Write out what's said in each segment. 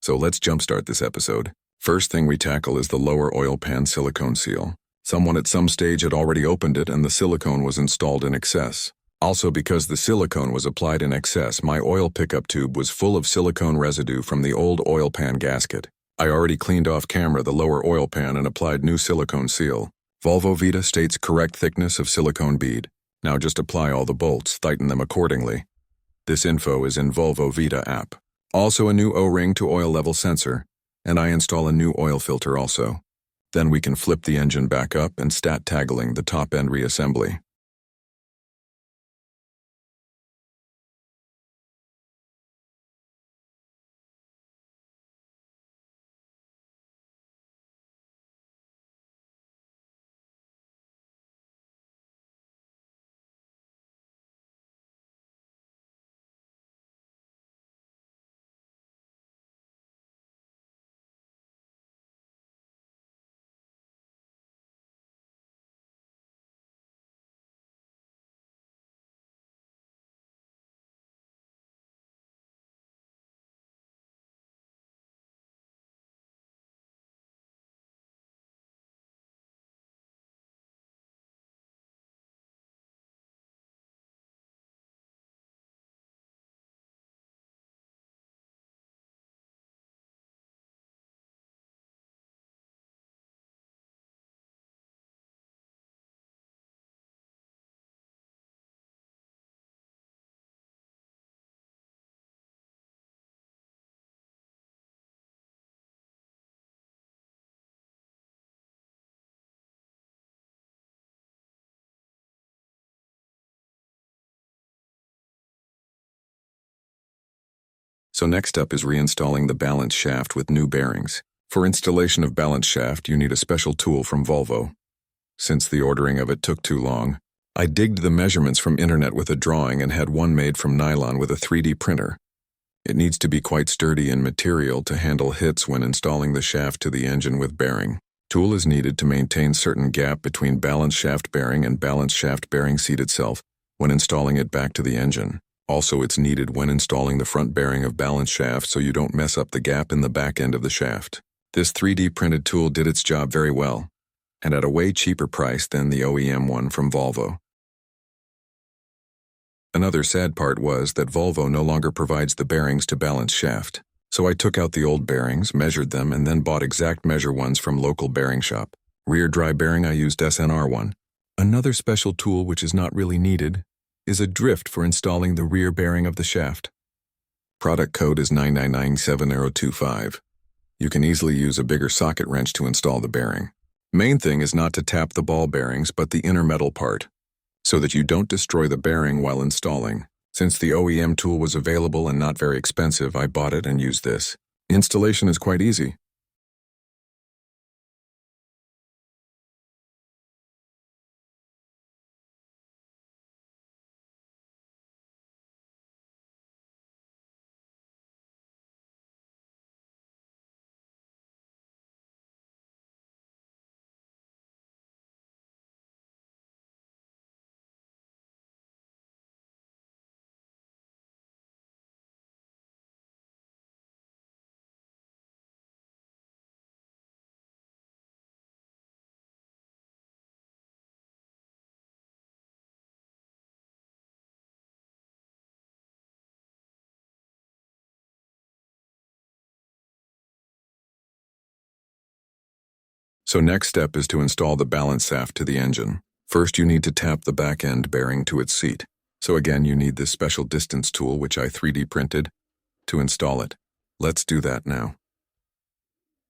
So let's jumpstart this episode. First thing we tackle is the lower oil pan silicone seal. Someone at some stage had already opened it and the silicone was installed in excess. Also, because the silicone was applied in excess, my oil pickup tube was full of silicone residue from the old oil pan gasket. I already cleaned off camera the lower oil pan and applied new silicone seal. Volvo Vita states correct thickness of silicone bead. Now just apply all the bolts, tighten them accordingly. This info is in Volvo Vita app. Also a new O-ring to oil level sensor, and I install a new oil filter also. Then we can flip the engine back up and start taggling the top end reassembly. So next up is reinstalling the Bal.Shaft with new bearings. For installation of Bal.Shaft, you need a special tool from Volvo. Since the ordering of it took too long, I digged the measurements from internet with a drawing and had one made from nylon with a 3D printer. It needs to be quite sturdy in material to handle hits when installing the shaft to the engine with bearing. Tool is needed to maintain certain gap between Bal.Shaft bearing and Bal.Shaft bearing seat itself when installing it back to the engine. Also, it's needed when installing the front bearing of Bal.Shaft so you don't mess up the gap in the back end of the shaft. This 3D printed tool did its job very well, and at a way cheaper price than the OEM one from Volvo. Another sad part was that Volvo no longer provides the bearings to Bal.Shaft. So I took out the old bearings, measured them, and then bought exact measure ones from local bearing shop. Rear dry bearing I used SNR one. Another special tool which is not really needed is a drift for installing the rear bearing of the shaft. Product code is 9997025. You can easily use a bigger socket wrench to install the bearing. Main thing is not to tap the ball bearings but the inner metal part, so that you don't destroy the bearing while installing. Since the OEM tool was available and not very expensive, I bought it and used this. Installation is quite easy. So next step is to install the Bal.Shaft to the engine. First you need to tap the back end bearing to its seat. So again you need this special distance tool which I 3D printed to install it. Let's do that now.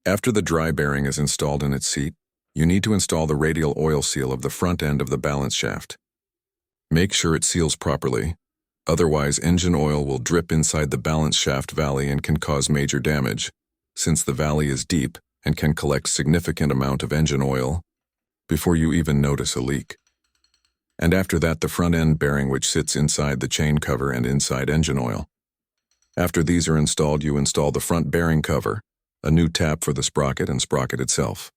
After the dry bearing is installed in its seat, you need to install the radial oil seal of the front end of the Bal.Shaft. Make sure it seals properly, otherwise engine oil will drip inside the Bal.Shaft valley and can cause major damage, since the valley is deep and can collect significant amount of engine oil before you even notice a leak. And after that the front end bearing which sits inside the chain cover and inside engine oil. After these are installed, you install the front bearing cover, a new tab for the sprocket and sprocket itself.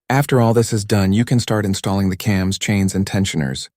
After all this is done, you can start installing the cams, chains, and tensioners.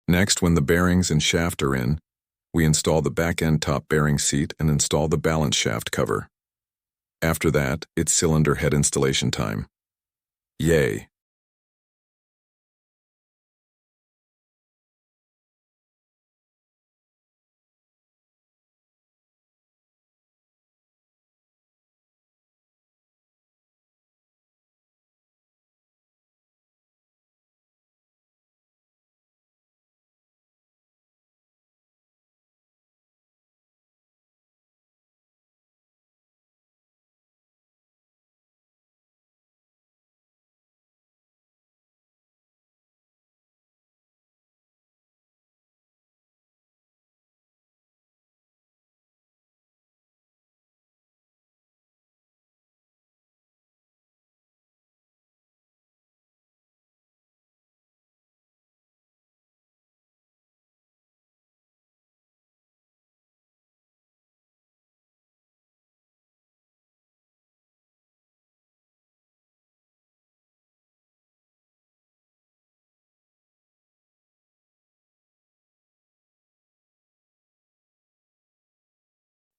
Next, when the bearings and shaft are in, we install the back-end top bearing seat and install the balance shaft cover. After that, it's cylinder head installation time. Yay!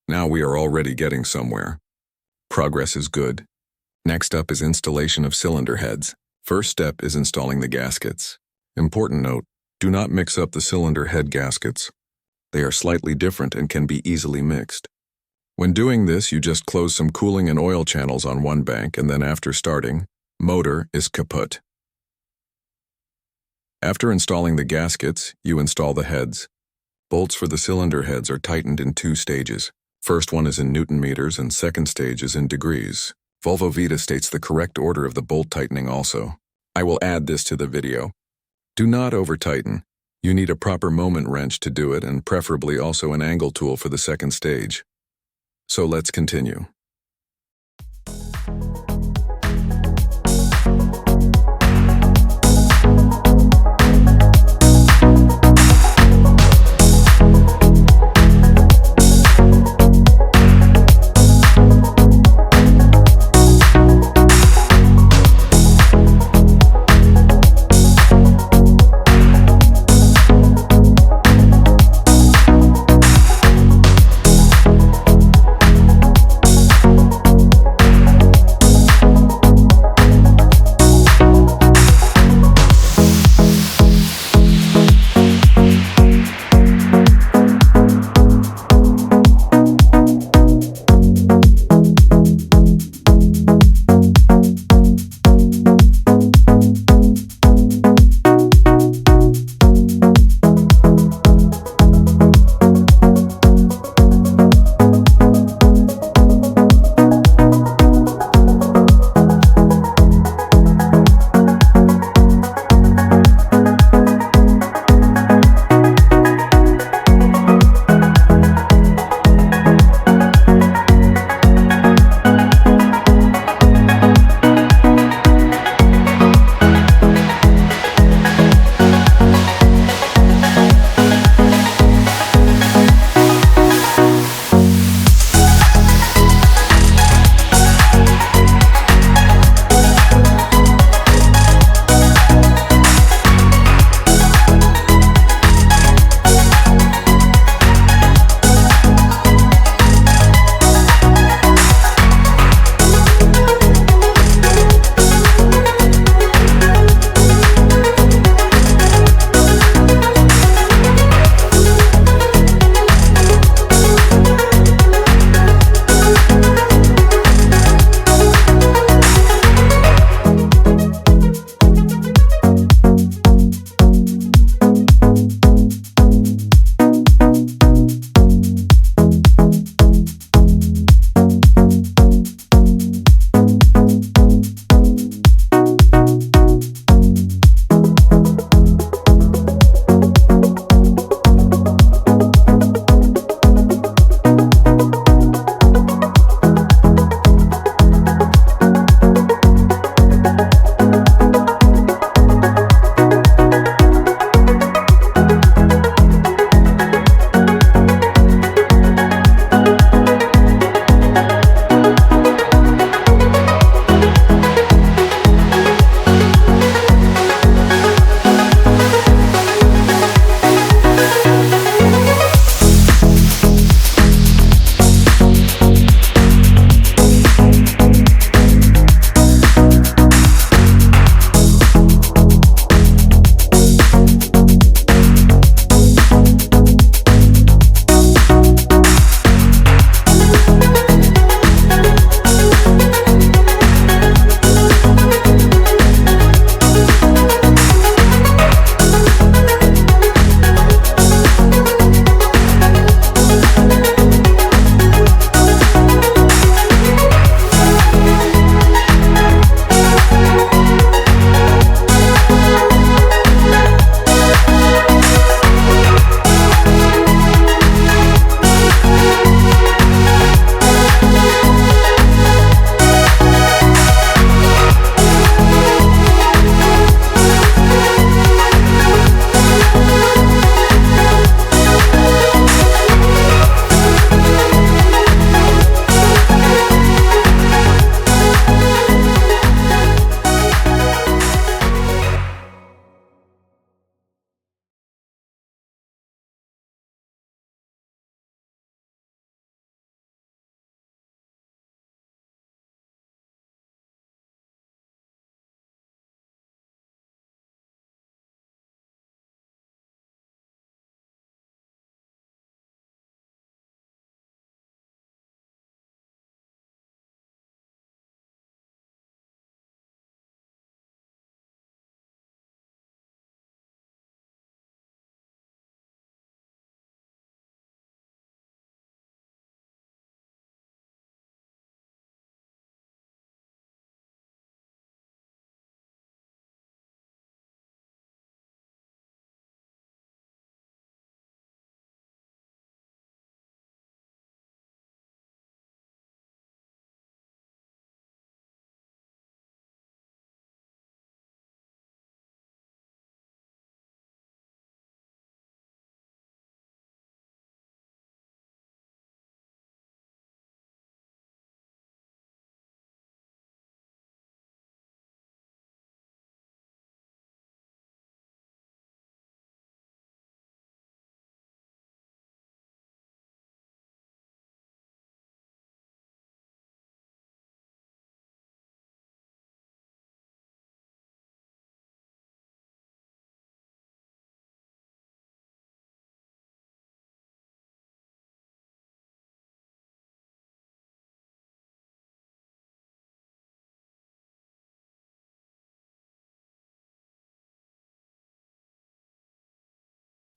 Now we are already getting somewhere. Progress is good. Next up is installation of cylinder heads. First step is installing the gaskets. Important note, do not mix up the cylinder head gaskets. They are slightly different and can be easily mixed. When doing this, you just close some cooling and oil channels on one bank, and then after starting, motor is kaput. After installing the gaskets, you install the heads. Bolts for the cylinder heads are tightened in 2 stages. First one is in Newton meters and second stage is in degrees. Volvo Vita states the correct order of the bolt tightening also. I will add this to the video. Do not over-tighten. You need a proper moment wrench to do it, and preferably also an angle tool for the second stage. So let's continue.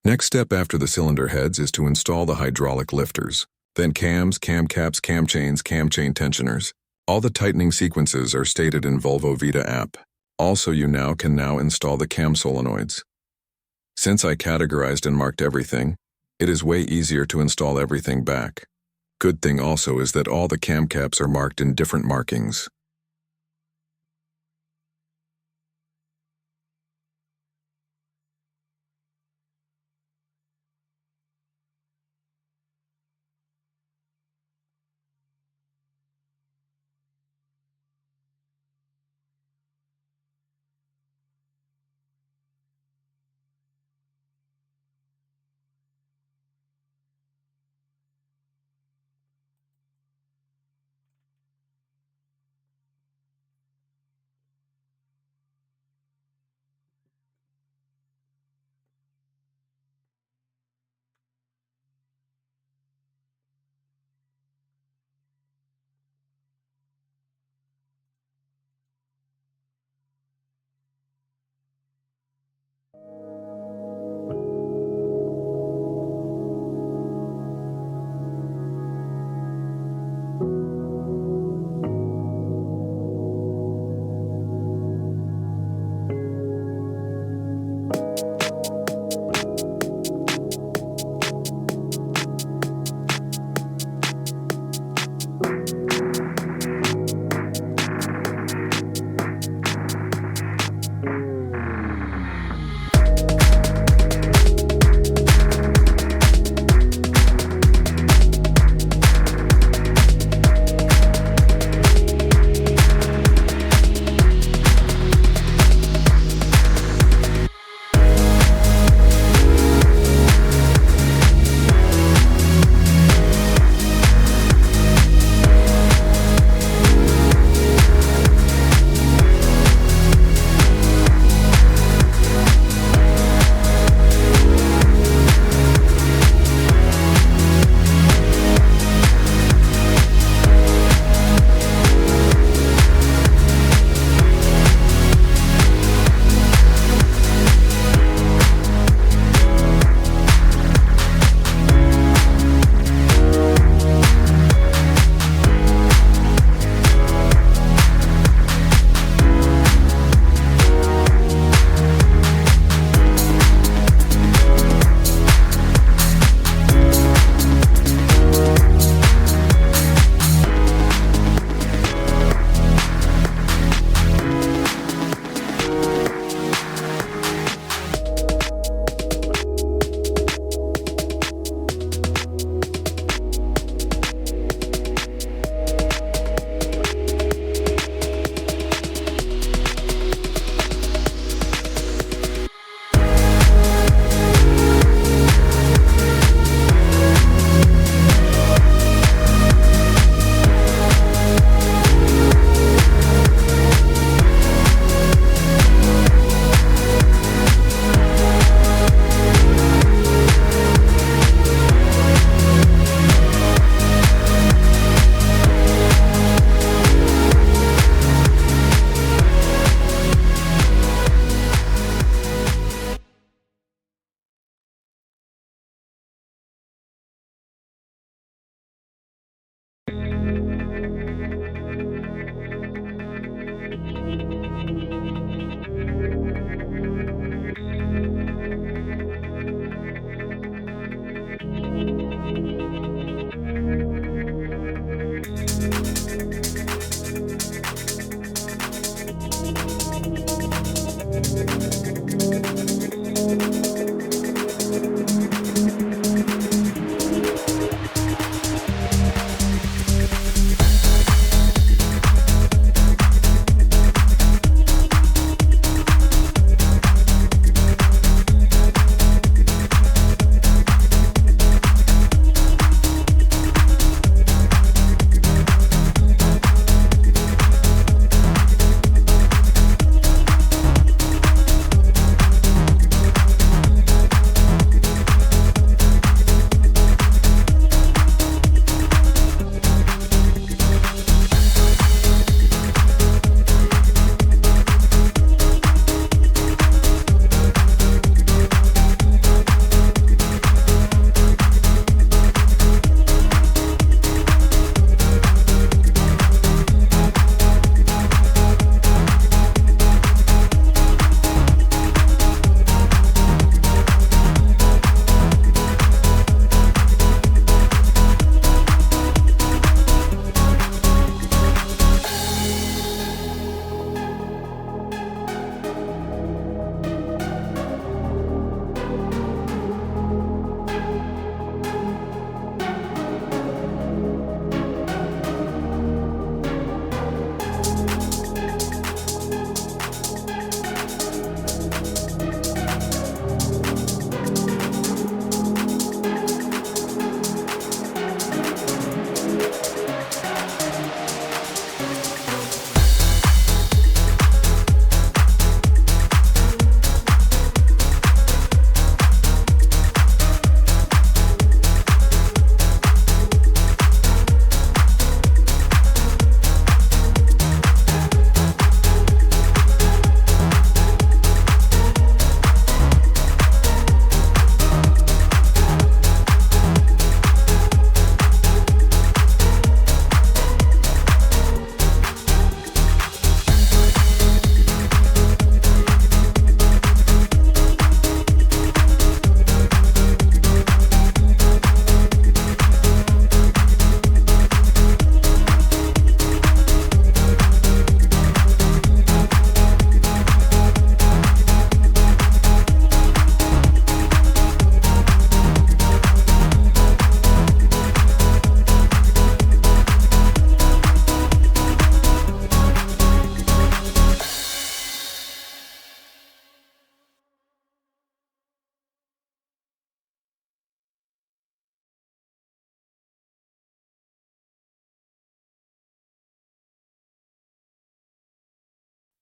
Next step after the cylinder heads is to install the hydraulic lifters, then cams, cam caps, cam chains, cam chain tensioners. All the tightening sequences are stated in Volvo Vita app. Also, you can now install the cam solenoids. Since I categorized and marked everything, it is way easier to install everything back. Good thing also is that all the cam caps are marked in different markings.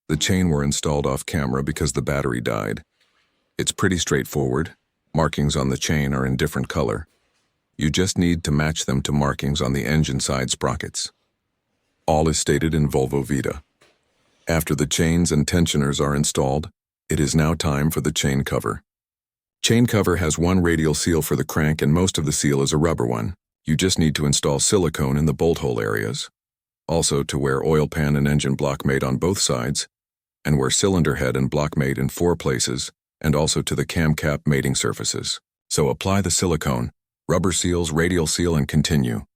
The chain were installed off camera because the battery died. It's pretty straightforward. Markings on the chain are in different color. You just need to match them to markings on the engine side sprockets. All is stated in Volvo Vita. After the chains and tensioners are installed, it is now time for the chain cover. Chain cover has one radial seal for the crank and most of the seal is a rubber one. You just need to install silicone in the bolt hole areas. Also to wear oil pan and engine block mate on both sides, and wear cylinder head and block mate in 4 places, and also to the cam cap mating surfaces. So apply the silicone, rubber seals, radial seal, and continue.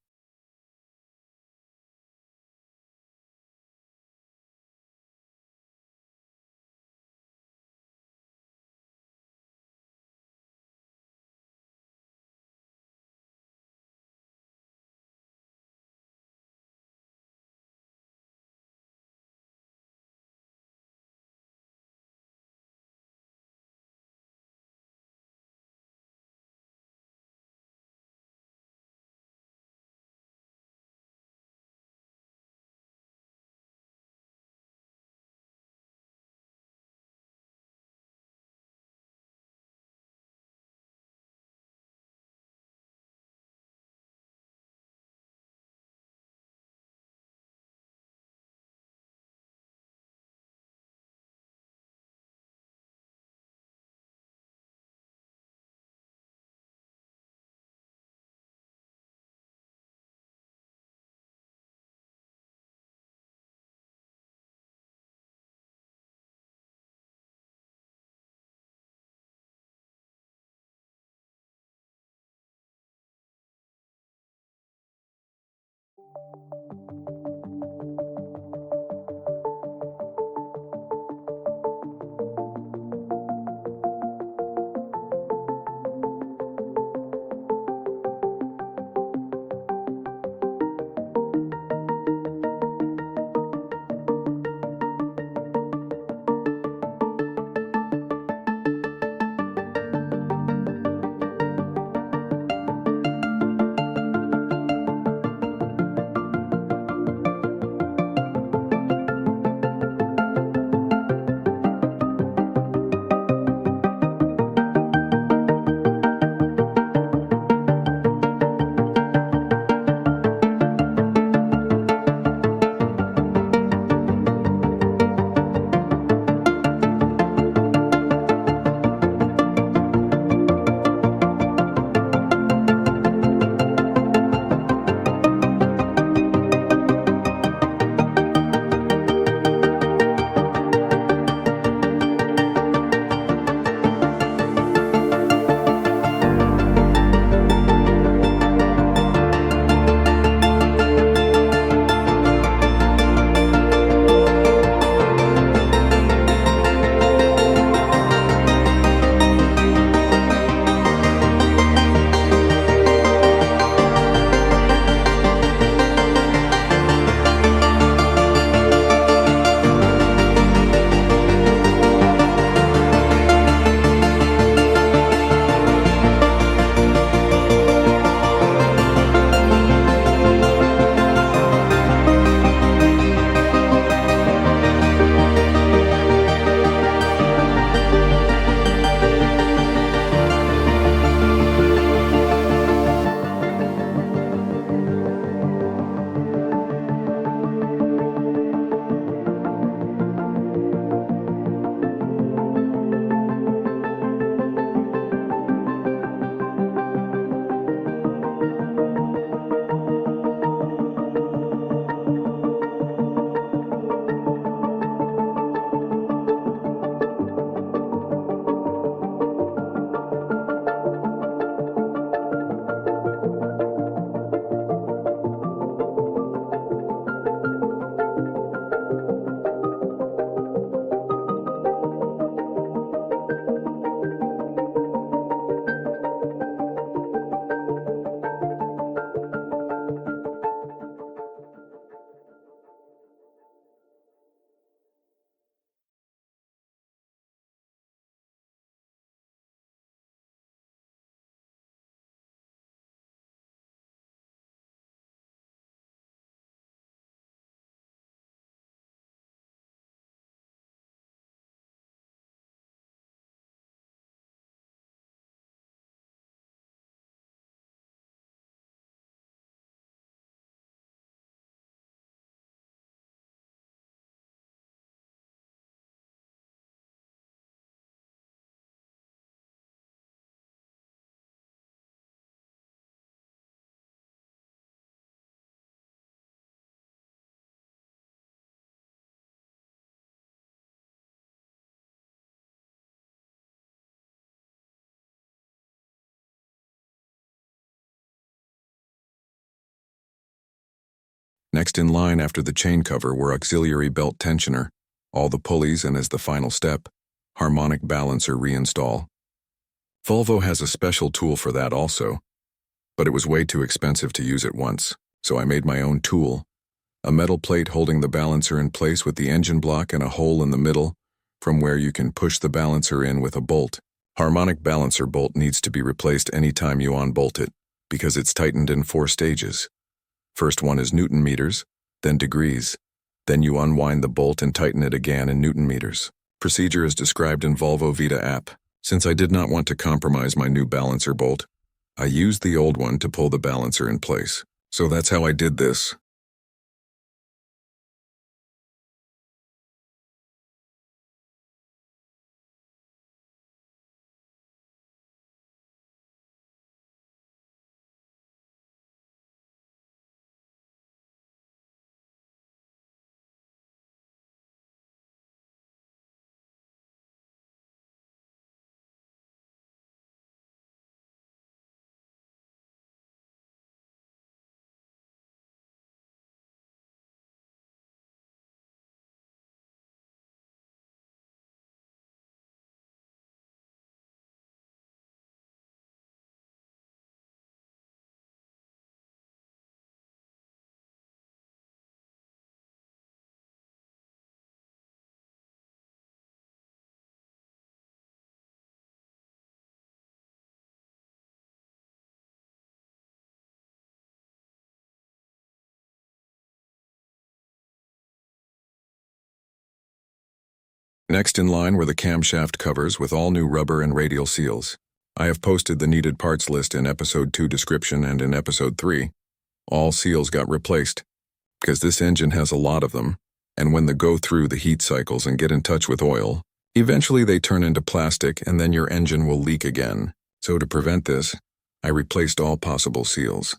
Next in line after the chain cover were auxiliary belt tensioner, all the pulleys, and as the final step, harmonic balancer reinstall. Volvo has a special tool for that also, but it was way too expensive to use it once, so I made my own tool, a metal plate holding the balancer in place with the engine block and a hole in the middle from where you can push the balancer in with a bolt. Harmonic balancer bolt needs to be replaced anytime you unbolt it, because it's tightened in 4 stages. First one is Newton meters, then degrees. Then you unwind the bolt and tighten it again in Newton meters. Procedure is described in Volvo Vita app. Since I did not want to compromise my new balancer bolt, I used the old one to pull the balancer in place. So that's how I did this. Next in line were the camshaft covers with all new rubber and radial seals. I have posted the needed parts list in episode 2 description, and in episode 3. All seals got replaced, because this engine has a lot of them, and when they go through the heat cycles and get in touch with oil, eventually they turn into plastic and then your engine will leak again. So to prevent this, I replaced all possible seals.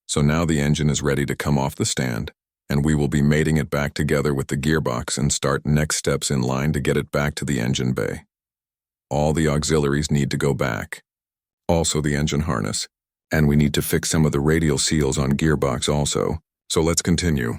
So now the engine is ready to come off the stand, and we will be mating it back together with the gearbox and start next steps in line to get it back to the engine bay. All the auxiliaries need to go back. Also the engine harness. And we need to fix some of the radial seals on gearbox also. So let's continue.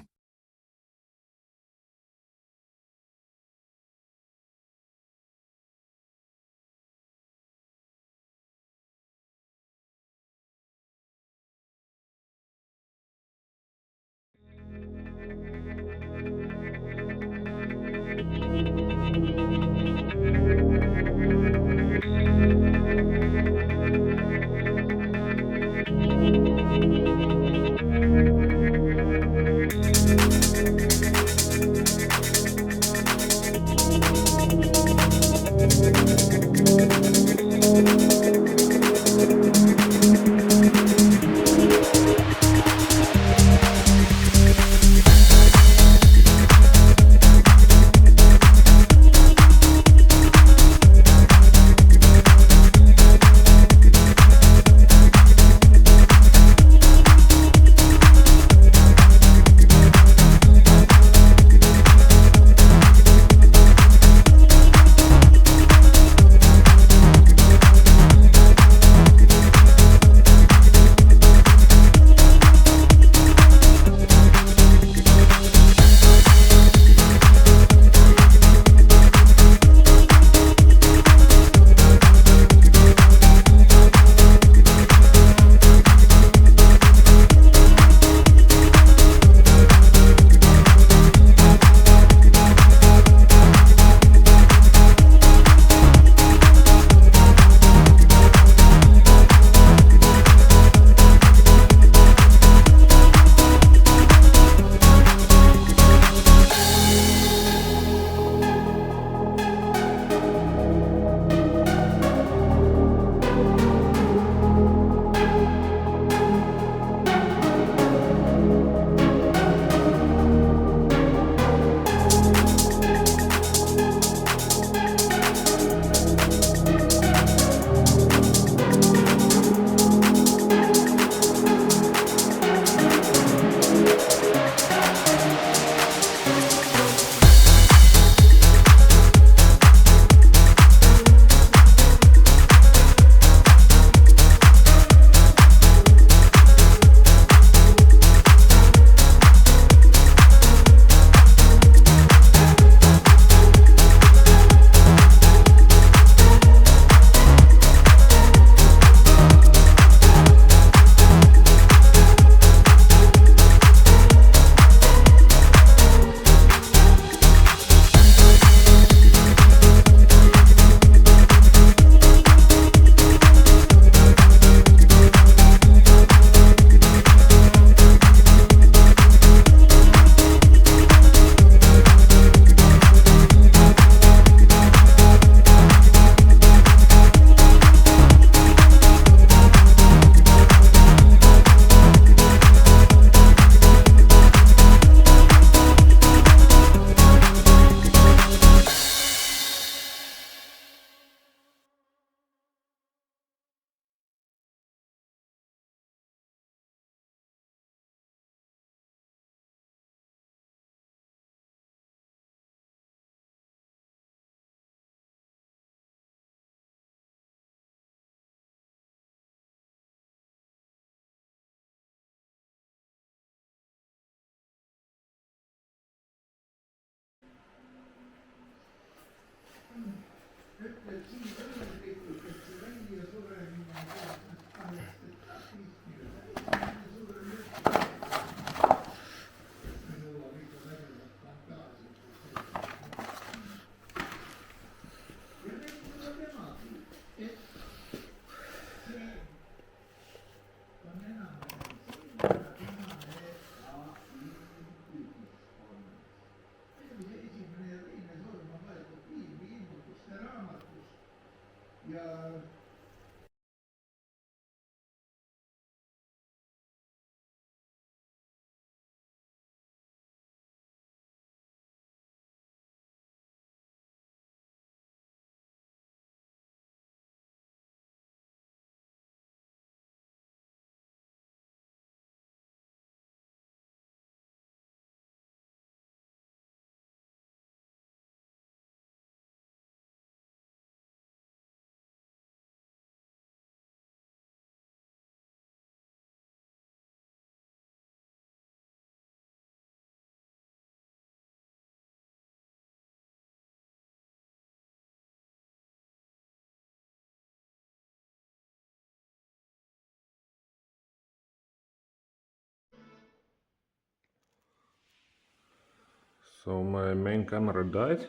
So my main camera died,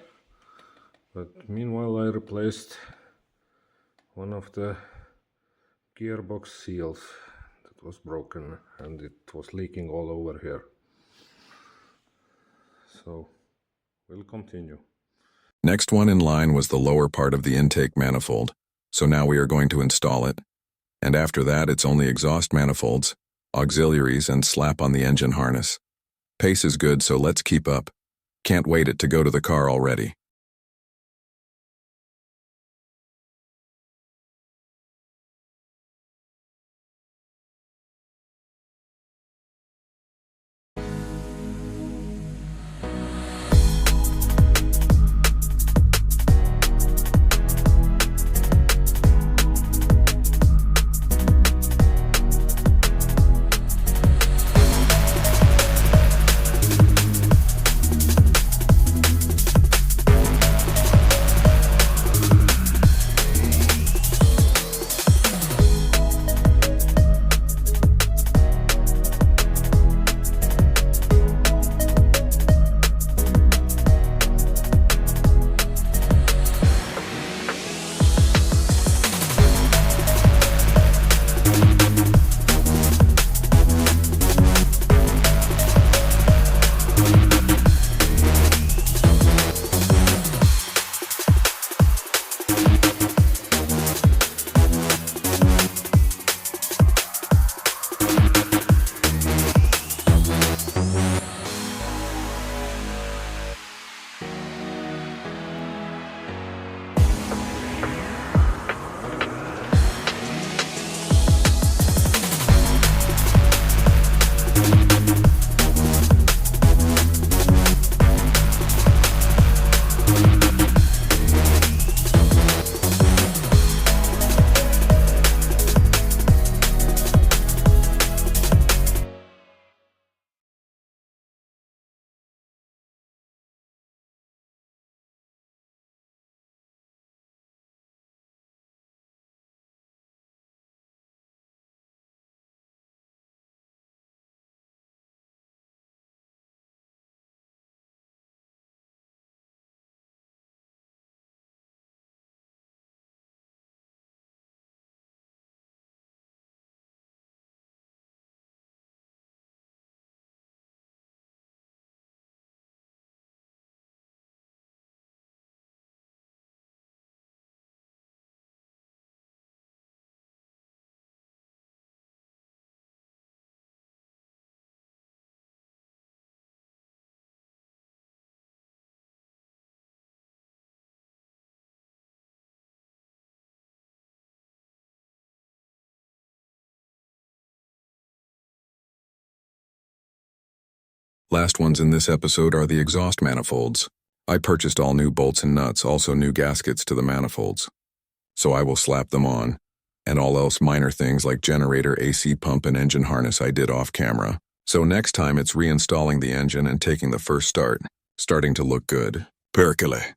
but meanwhile I replaced one of the gearbox seals that was broken and it was leaking all over here. So we'll continue. Next one in line was the lower part of the intake manifold, so now we are going to install it. And after that it's only exhaust manifolds, auxiliaries, and slap on the engine harness. Pace is good, so let's keep up. Can't wait it to go to the car already. Last ones in this episode are the exhaust manifolds. I purchased all new bolts and nuts, also new gaskets to the manifolds. So I will slap them on, and all else minor things like generator, AC pump, and engine harness I did off camera. So next time it's reinstalling the engine and taking the first start. Starting to look good. Perkele.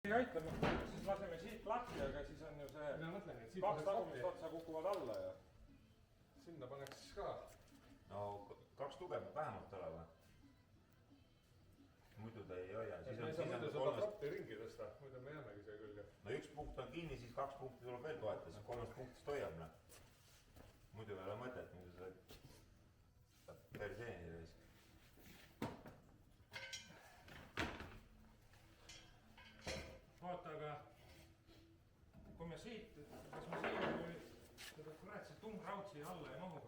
ei aita, siis laseme siit lahti, aga siis on ju see kaks tagumist otsa kukuvad alla ja sinna paneks siis ka. No 2 tugevat vähemalt ole või? Muidu ta ei hoia. Me ei saa muidu seda proppi ringi tõsta, muidu me jäämegi see külge. No 1 punkt on kinni, siis 2 punkti tuleb veel toeta, siis 3 punktist hoiab. Muidu ei ole mõtet, muidu sa perseeni reis. Vaata, aga kui me siit, kas me siia nüüd seda kuratselt umbraud siia alla ei mahu?